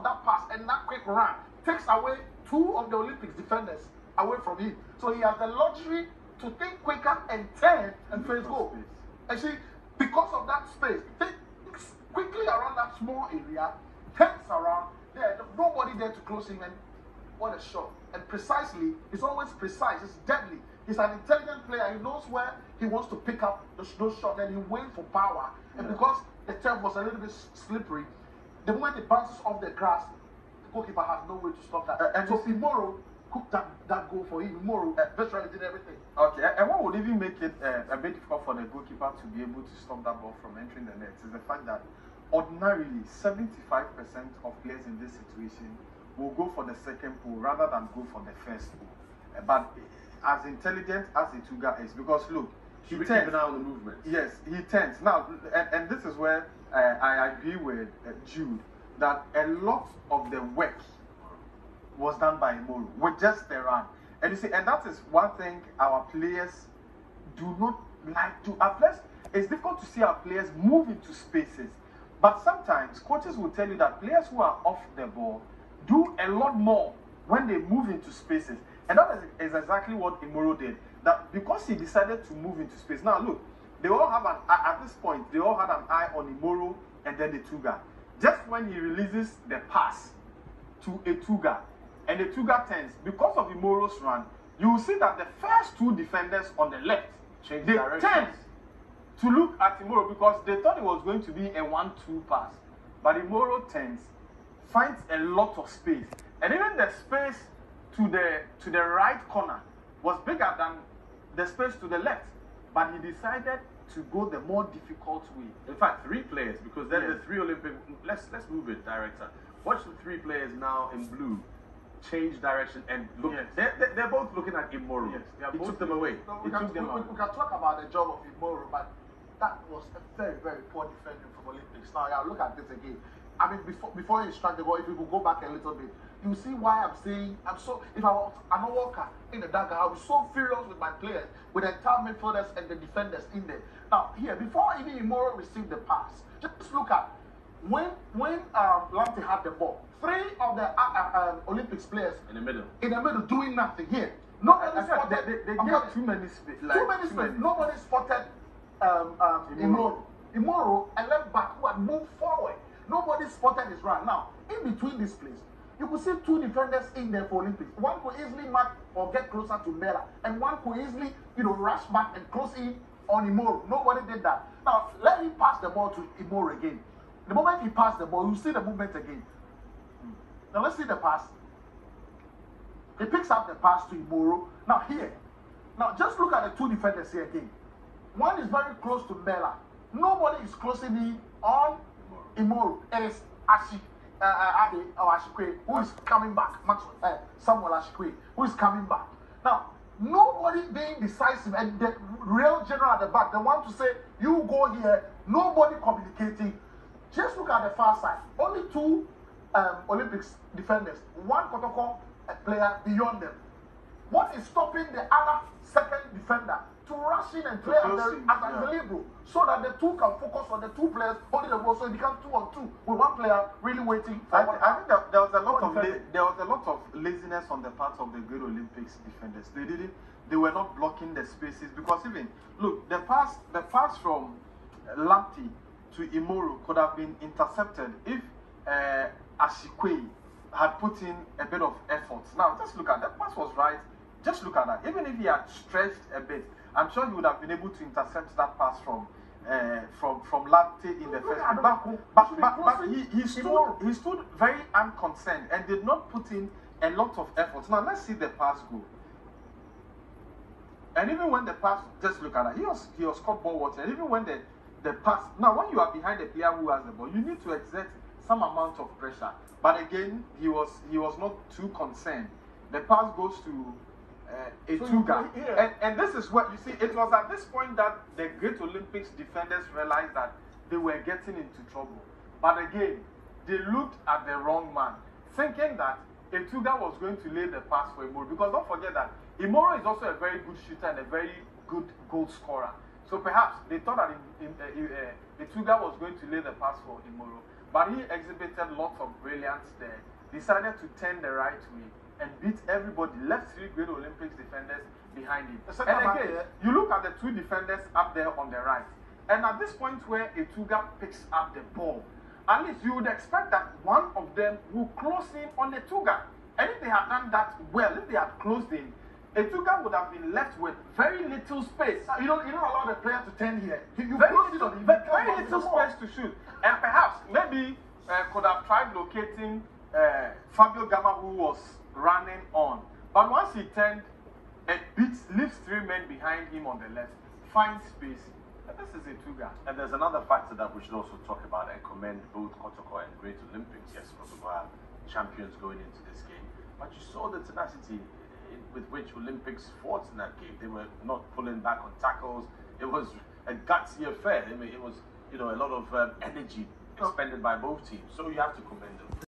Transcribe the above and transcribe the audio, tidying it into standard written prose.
that pass and that quick run takes away two of the Olympics defenders away from him. So he has the luxury to think quicker and turn and face goal. And see, because of that space, thinks quickly around that small area, turns around, there's nobody there to close him, and what a shot. And precisely, it's always precise, it's deadly. He's an intelligent player, he knows where he wants to pick up those shots, and he waits for power. And because the turf was a little bit slippery, the moment it bounces off the grass, the goalkeeper has no way to stop that. And so Imoro cooked that goal for him. Imoro virtually did everything. Okay, and what would even make it a bit difficult for the goalkeeper to be able to stop that ball from entering the net is the fact that ordinarily 75% of players in this situation will go for the second pool rather than go for the first pool. But as intelligent as Ituga is, because look, he turns now on the movement. Yes, he turns now, and this is where I agree with Jude that a lot of the work was done by Imoro with just the run. And you see, and that is one thing our players do not like to. At first, it's difficult to see our players move into spaces, but sometimes coaches will tell you that players who are off the ball do a lot more when they move into spaces. And that is exactly what Imoro did. That because he decided to move into space. Now look, they all have at this point, they all had an eye on Imoro and then Etuga. Just when he releases the pass to Etuga, and Etuga turns, because of Imoro's run, you will see that the first two defenders on the left, they turned to look at Imoro because they thought it was going to be a 1-2 pass. But Imoro turns, finds a lot of space. And even the space to the right corner was bigger than the space to the left. But he decided to go the more difficult way. In fact, three players, because there are the three Olympic. Let's move it, director. Watch the three players now in blue change direction and look. Yes. They're both looking at Imoro. Yes, he took them away. No, he took them out. We can talk about the job of Imoro, but that was a very, very poor defending from Olympics. Now, yeah, look at this again. I mean, before he struck the ball, if we could go back a little bit, you see why I'm saying if I was an worker in the dugout, I'll be so furious with my players, with the entire midfielders and the defenders in there. Now, here, before even Imoro received the pass, just look at when Lamptey had the ball, three of the Olympics players in the middle doing nothing here. Nobody spotted. They gave too many space. Too many space. Nobody spotted Imoro, a left back who had moved forward. Nobody spotted his run. Now, in between this place, you could see two defenders in there for Olympics. One could easily mark or get closer to Mela, and one could easily, rush back and close in on Imoro. Nobody did that. Now, let him pass the ball to Imoro again. The moment he passed the ball, you see the movement again. Now, let's see the pass. He picks up the pass to Imoro. Now, here. Now, just look at the two defenders here again. One is very close to Mela. Nobody is closing in on Imoro. It is Ade or Ashikwe who is coming back. Samuel Ashikwe who is coming back. Now, nobody being decisive, and the real general at the back, the one to say, you go here, nobody communicating. Just look at the far side. Only two Olympics defenders, one Kotoko player beyond them. What is stopping the other second defender to rush in and play as a libero, so that the two can focus on the two players holding the ball, so it becomes 2-on-2 with one player really waiting for I think that there was a lot of laziness on the part of the great Olympics defenders. They were not blocking the spaces, because even look, the pass from Lamptey to Imoro could have been intercepted if Ashikwe had put in a bit of effort. Now just look at that pass was right. Just look at that. Even if he had stretched a bit, I'm sure he would have been able to intercept that pass from Lamptey in the first place. But he stood very unconcerned and did not put in a lot of effort. Now let's see the pass go. And even when the pass, just look at that, he was caught ball watching. And even when the pass, now when you are behind the player who has the ball, you need to exert some amount of pressure. But again, he was not too concerned. The pass goes to Etuga. And this is what you see, it was at this point that the great Olympics defenders realized that they were getting into trouble. But again, they looked at the wrong man, thinking that Etuga was going to lay the pass for Imoro. Because don't forget that Imoro is also a very good shooter and a very good goal scorer. So perhaps they thought that Etuga was going to lay the pass for Imoro. but he exhibited lots of brilliance there. Decided to turn the right way and beat everybody. Left 3 great Olympics defenders behind him. And again, you look at the 2 defenders up there on the right. And at this point where Etuga picks up the ball, at least you would expect that one of them will close in on Etuga. And if they had done that well, if they had closed in, Etuga would have been left with very little space. You don't allow the player to turn here. You Very close it little, on him. very little space to shoot. And perhaps, maybe could have tried locating Fabio Gama, who was running on. But once he turned, leaves 3 men behind him on the left, finds space. This is Etuga. And there's another factor that we should also talk about and commend both Kotoko and Great Olympics. Yes, Kotoko are champions going into this game. But you saw the tenacity with which Olympics fought in that game. They were not pulling back on tackles. It was a gutsy affair. I mean, it was, a lot of energy expended by both teams. So you have to commend them.